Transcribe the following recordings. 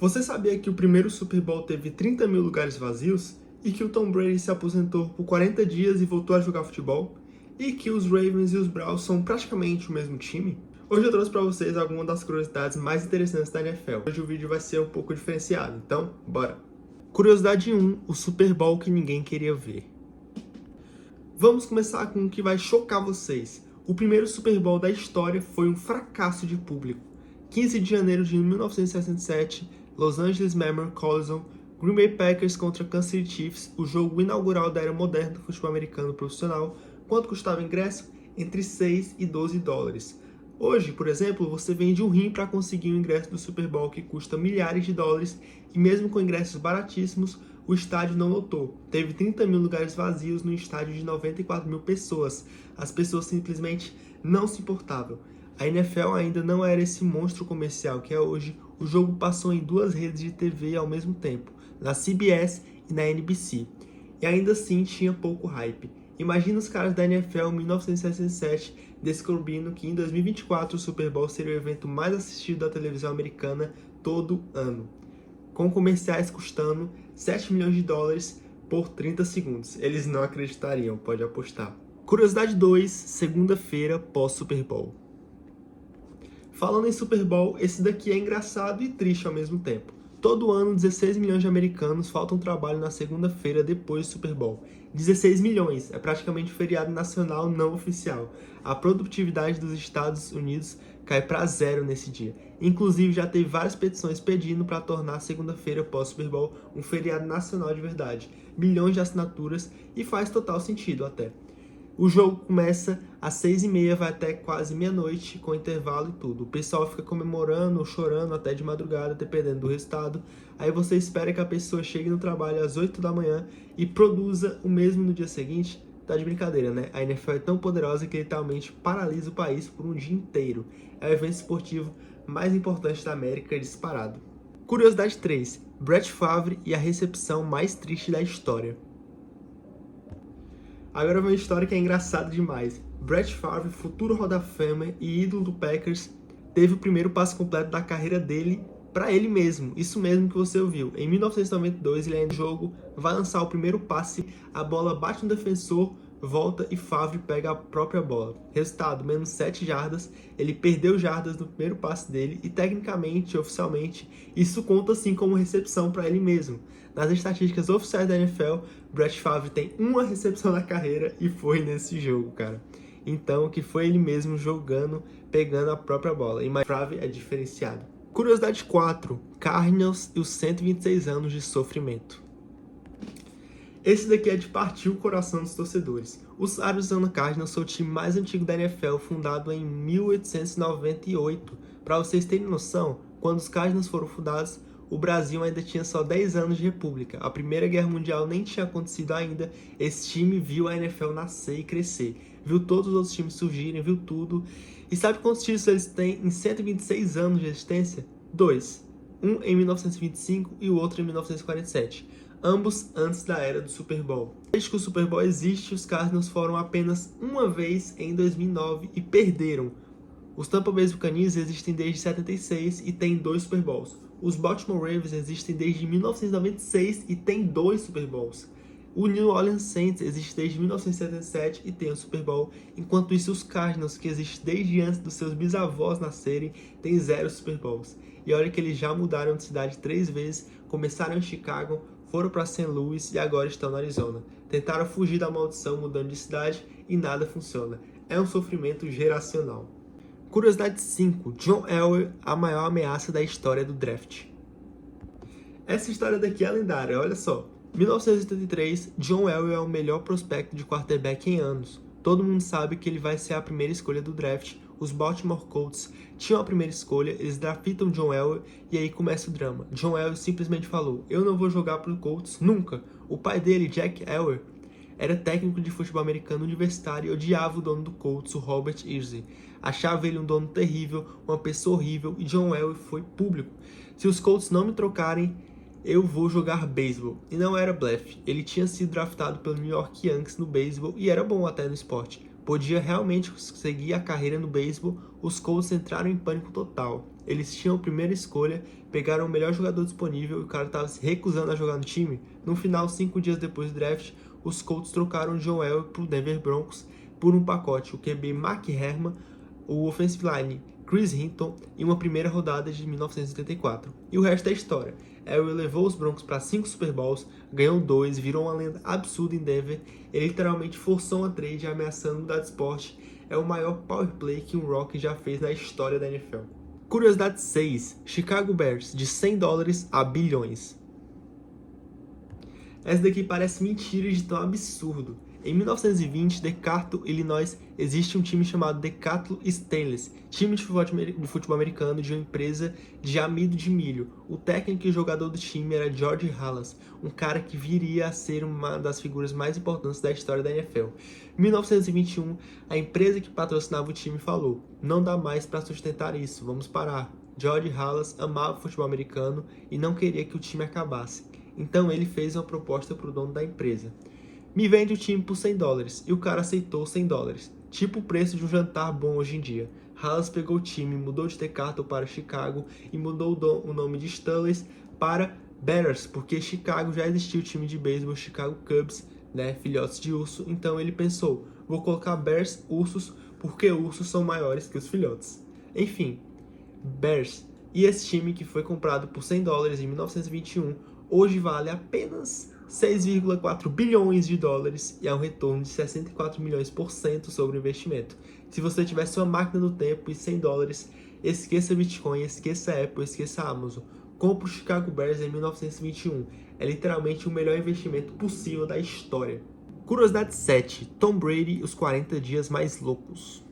Você sabia que o primeiro Super Bowl teve 30 mil lugares vazios? E que o Tom Brady se aposentou por 40 dias e voltou a jogar futebol? E que os Ravens e os Browns são praticamente o mesmo time? Hoje eu trouxe para vocês algumas das curiosidades mais interessantes da NFL. Hoje o vídeo vai ser um pouco diferenciado, então bora! Curiosidade 1, o Super Bowl que ninguém queria ver. Vamos começar com o que vai chocar vocês. O primeiro Super Bowl da história foi um fracasso de público. 15 de janeiro de 1967, Los Angeles Memorial Coliseum, Green Bay Packers contra Kansas City Chiefs, o jogo inaugural da era moderna do futebol americano profissional. Quanto custava o ingresso? Entre 6 e 12 dólares. Hoje, por exemplo, você vende um rim para conseguir o ingresso do Super Bowl que custa milhares de dólares e mesmo com ingressos baratíssimos, o estádio não lotou. Teve 30 mil lugares vazios no estádio de 94 mil pessoas. As pessoas simplesmente não se importavam. A NFL ainda não era esse monstro comercial que é hoje. O jogo passou em duas redes de TV ao mesmo tempo, na CBS e na NBC. E ainda assim tinha pouco hype. Imagina os caras da NFL em 1967 descobrindo que em 2024 o Super Bowl seria o evento mais assistido da televisão americana todo ano, com comerciais custando 7 milhões de dólares por 30 segundos. Eles não acreditariam, pode apostar. Curiosidade 2, segunda-feira pós-Super Bowl. Falando em Super Bowl, esse daqui é engraçado e triste ao mesmo tempo. Todo ano, 16 milhões de americanos faltam trabalho na segunda-feira depois do Super Bowl. 16 milhões, é praticamente um feriado nacional não oficial. A produtividade dos Estados Unidos cai para zero nesse dia. Inclusive, já teve várias petições pedindo para tornar a segunda-feira pós-Super Bowl um feriado nacional de verdade. Milhões de assinaturas e faz total sentido até. O jogo começa às 6h30, vai até quase meia-noite, com intervalo e tudo. O pessoal fica comemorando ou chorando até de madrugada, dependendo do resultado. Aí você espera que a pessoa chegue no trabalho às 8 da manhã e produza o mesmo no dia seguinte. Tá de brincadeira, né? A NFL é tão poderosa que literalmente paralisa o país por um dia inteiro. É o evento esportivo mais importante da América, disparado. Curiosidade 3. Brett Favre e a recepção mais triste da história. Agora uma história que é engraçada demais. Brett Favre, futuro Hall da Fama e ídolo do Packers, teve o primeiro passe completo da carreira dele para ele mesmo. Isso mesmo que você ouviu. Em 1992, ele ainda no jogo vai lançar o primeiro passe, a bola bate no defensor, volta e Favre pega a própria bola. Resultado, menos 7 jardas. Ele perdeu jardas no primeiro passe dele e tecnicamente, oficialmente, isso conta assim como recepção para ele mesmo. Nas estatísticas oficiais da NFL, Brett Favre tem uma recepção na carreira e foi nesse jogo, cara. Então, que foi ele mesmo jogando, pegando a própria bola. E Favre é diferenciado. Curiosidade 4. Cardinals e os 126 anos de sofrimento. Esse daqui é de partir o coração dos torcedores. Os Arizona Cardinals são o time mais antigo da NFL, fundado em 1898. Para vocês terem noção, quando os Cardinals foram fundados, o Brasil ainda tinha só 10 anos de república. A Primeira Guerra Mundial nem tinha acontecido ainda. Esse time viu a NFL nascer e crescer. Viu todos os outros times surgirem, viu tudo. E sabe quantos títulos eles têm em 126 anos de existência? 2. Um em 1925 e o outro em 1947. Ambos antes da era do Super Bowl. Desde que o Super Bowl existe, os Cardinals foram apenas uma vez em 2009 e perderam. Os Tampa Bay Buccaneers existem desde 76 e têm 2 Super Bowls. Os Baltimore Ravens existem desde 1996 e têm 2 Super Bowls. O New Orleans Saints existe desde 1977 e tem um Super Bowl. Enquanto isso, os Cardinals, que existem desde antes dos seus bisavós nascerem, têm 0 Super Bowls. E olha que eles já mudaram de cidade 3 vezes, começaram em Chicago, foram para St. Louis e agora estão no Arizona. Tentaram fugir da maldição mudando de cidade e nada funciona. É um sofrimento geracional. Curiosidade 5. John Elway, a maior ameaça da história do draft. Essa história daqui é lendária, olha só. 1983, John Elway é o melhor prospecto de quarterback em anos. Todo mundo sabe que ele vai ser a primeira escolha do draft. Os Baltimore Colts tinham a primeira escolha, eles draftam John Elway e aí começa o drama. John Elway simplesmente falou, eu não vou jogar pro Colts nunca. O pai dele, Jack Elway, era técnico de futebol americano universitário e odiava o dono do Colts, o Robert Irsay. Achava ele um dono terrível, uma pessoa horrível e John Elway foi público. Se os Colts não me trocarem, eu vou jogar beisebol. E não era blefe, ele tinha sido draftado pelo New York Yankees no beisebol e era bom até no esporte. Podia realmente seguir a carreira no beisebol, os Colts entraram em pânico total. Eles tinham a primeira escolha, pegaram o melhor jogador disponível e o cara estava se recusando a jogar no time. No final, 5 dias depois do draft, os Colts trocaram o John Elway para o Denver Broncos por um pacote, o QB Mark Herman, o offensive line Chris Hinton e uma primeira rodada de 1974. E o resto é história. Elway levou os Broncos para 5 Super Bowls, ganhou 2, virou uma lenda absurda em Denver. Ele literalmente forçou uma trade ameaçando mudar de esporte. É o maior power play que um Rock já fez na história da NFL. Curiosidade 6. Chicago Bears, de $100 a bilhões. Essa daqui parece mentira de tão absurdo. Em 1920, Decatur, Illinois, existe um time chamado Decatur Stainless, time de futebol americano de uma empresa de amido de milho. O técnico e jogador do time era George Halas, um cara que viria a ser uma das figuras mais importantes da história da NFL. Em 1921, a empresa que patrocinava o time falou: "Não dá mais para sustentar isso, vamos parar." George Halas amava o futebol americano e não queria que o time acabasse. Então ele fez uma proposta para o dono da empresa: "Me vende o time por $100, e o cara aceitou $100, tipo o preço de um jantar bom hoje em dia. Halas pegou o time, mudou de Decatur para Chicago e mudou o nome de Stanley para Bears, porque Chicago já existia o time de beisebol Chicago Cubs, né, filhotes de urso, então ele pensou: vou colocar Bears, ursos, porque ursos são maiores que os filhotes. Enfim, Bears. E esse time que foi comprado por $100 em 1921, hoje vale apenas $6,4 bilhões e há um retorno de 64 milhões por cento sobre o investimento. Se você tivesse uma máquina do tempo e $100, esqueça Bitcoin, esqueça Apple, esqueça Amazon. Compre o Chicago Bears em 1921. É literalmente o melhor investimento possível da história. Curiosidade 7. Tom Brady e os 40 dias mais loucos.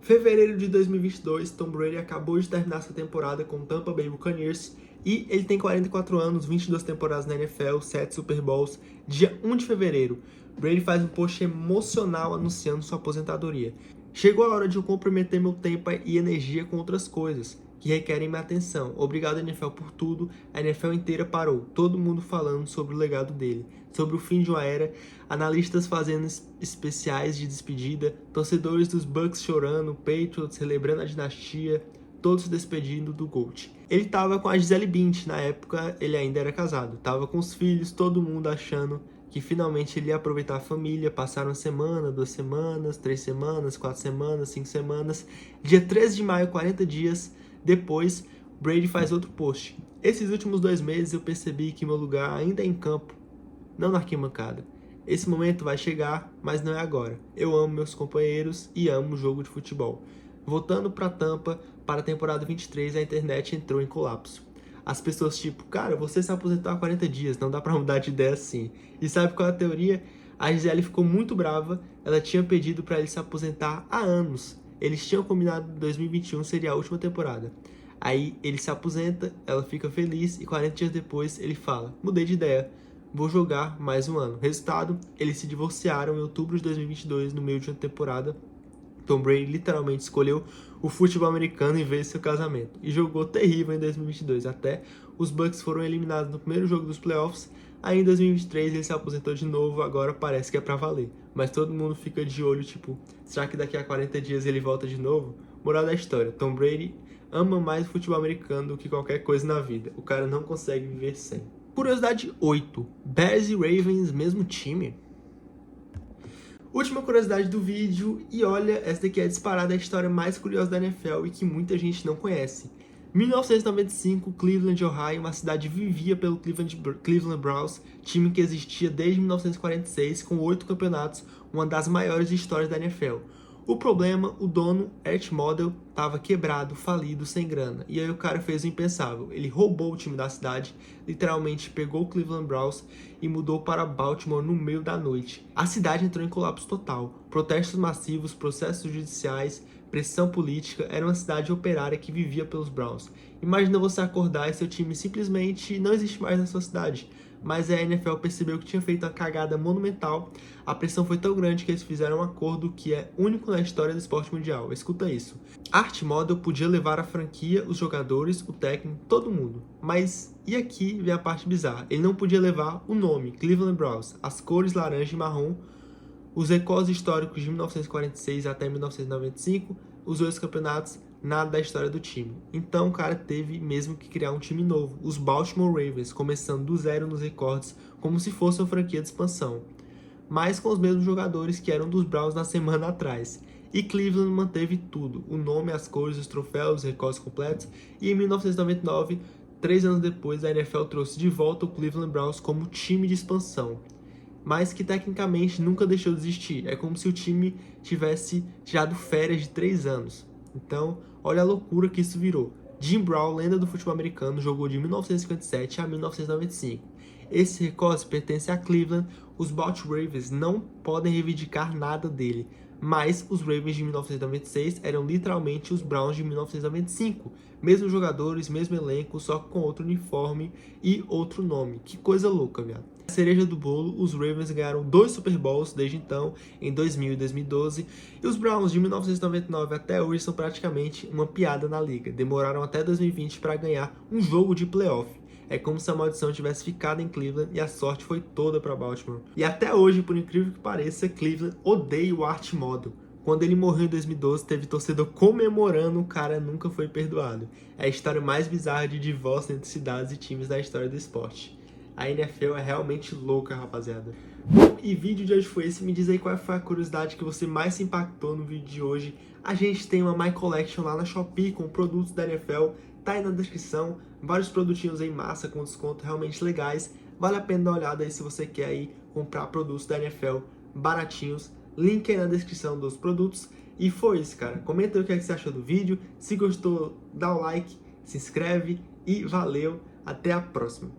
Fevereiro de 2022, Tom Brady acabou de terminar sua temporada com o Tampa Bay Buccaneers e ele tem 44 anos, 22 temporadas na NFL, 7 Super Bowls. Dia 1 de fevereiro, Brady faz um post emocional anunciando sua aposentadoria. "Chegou a hora de eu comprometer meu tempo e energia com outras coisas que requerem minha atenção. Obrigado, NFL, por tudo." A NFL inteira parou, todo mundo falando sobre o legado dele, sobre o fim de uma era, analistas fazendo especiais de despedida, torcedores dos Bucks chorando, Patriots celebrando a dinastia, todos se despedindo do GOAT. Ele tava com a Gisele Bündchen, na época ele ainda era casado, tava com os filhos, todo mundo achando que finalmente ele ia aproveitar a família. Passaram uma semana, 2 semanas, 3 semanas, 4 semanas, 5 semanas. Dia 13 de maio, 40 dias depois, Brady faz outro post: "Esses últimos 2 meses eu percebi que meu lugar ainda é em campo, não na arquibancada. Esse momento vai chegar, mas não é agora. Eu amo meus companheiros e amo o jogo de futebol." Voltando para Tampa, para a temporada 23, a internet entrou em colapso. As pessoas tipo: "Cara, você se aposentou há 40 dias, não dá pra mudar de ideia assim." E sabe qual é a teoria? A Gisele ficou muito brava, ela tinha pedido para ele se aposentar há anos. Eles tinham combinado que 2021 seria a última temporada. Aí ele se aposenta, ela fica feliz e 40 dias depois ele fala: "Mudei de ideia, vou jogar mais um ano." Resultado, eles se divorciaram em outubro de 2022, no meio de uma temporada. Tom Brady literalmente escolheu o futebol americano em vez de seu casamento e jogou terrível em 2022, até os Bucks foram eliminados no primeiro jogo dos playoffs. Aí em 2023 ele se aposentou de novo, agora parece que é pra valer, mas todo mundo fica de olho, tipo, será que daqui a 40 dias ele volta de novo? Moral da história: Tom Brady ama mais o futebol americano do que qualquer coisa na vida, o cara não consegue viver sem. Curiosidade 8. Bears e Ravens, mesmo time? Última curiosidade do vídeo, e olha, essa daqui é disparada a história mais curiosa da NFL e que muita gente não conhece. 1995, Cleveland, Ohio, uma cidade vivia pelo Cleveland Browns, time que existia desde 1946, com 8 campeonatos, uma das maiores histórias da NFL. O problema, o dono, Art Modell, estava quebrado, falido, sem grana. E aí o cara fez o impensável. Ele roubou o time da cidade, literalmente pegou o Cleveland Browns e mudou para Baltimore no meio da noite. A cidade entrou em colapso total. Protestos massivos, processos judiciais, pressão política. Era uma cidade operária que vivia pelos Browns. Imagina você acordar e seu time simplesmente não existe mais na sua cidade. Mas a NFL percebeu que tinha feito uma cagada monumental. A pressão foi tão grande que eles fizeram um acordo que é único na história do esporte mundial. Escuta isso. Art Modell podia levar a franquia, os jogadores, o técnico, todo mundo. Mas, e aqui vem a parte bizarra, ele não podia levar o nome Cleveland Browns, as cores laranja e marrom, os recordes históricos de 1946 até 1995, os 2 campeonatos, nada da história do time. Então o cara teve mesmo que criar um time novo, os Baltimore Ravens, começando do zero nos recordes, como se fosse uma franquia de expansão, mas com os mesmos jogadores que eram dos Browns na semana atrás. E Cleveland manteve tudo, o nome, as cores, os troféus, os recordes completos, e em 1999, 3 anos depois, a NFL trouxe de volta o Cleveland Browns como time de expansão, mas que tecnicamente nunca deixou de existir. É como se o time tivesse tirado férias de 3 anos. Então, olha a loucura que isso virou. Jim Brown, lenda do futebol americano, jogou de 1957 a 1995. Esse recorde pertence a Cleveland. Os Baltimore Ravens não podem reivindicar nada dele, mas os Ravens de 1996 eram literalmente os Browns de 1995. Mesmos jogadores, mesmo elenco, só com outro uniforme e outro nome. Que coisa louca, viado. A cereja do bolo, os Ravens ganharam 2 Super Bowls desde então, em 2000 e 2012, e os Browns de 1999 até hoje são praticamente uma piada na liga. Demoraram até 2020 para ganhar um jogo de playoff. É como se a maldição tivesse ficado em Cleveland e a sorte foi toda para Baltimore. E até hoje, por incrível que pareça, Cleveland odeia o Art Model. Quando ele morreu em 2012, teve torcedor comemorando, o cara nunca foi perdoado. É a história mais bizarra de divórcio entre cidades e times da história do esporte. A NFL é realmente louca, rapaziada. Bom, e vídeo de hoje foi esse. Me diz aí qual foi a curiosidade que você mais se impactou no vídeo de hoje. A gente tem uma My Collection lá na Shopee com produtos da NFL. Tá aí na descrição. Vários produtinhos em massa com desconto realmente legais. Vale a pena dar uma olhada aí se você quer aí comprar produtos da NFL baratinhos. Link aí na descrição dos produtos. E foi isso, cara. Comenta aí o que você achou do vídeo. Se gostou, dá o like, se inscreve e valeu. Até a próxima.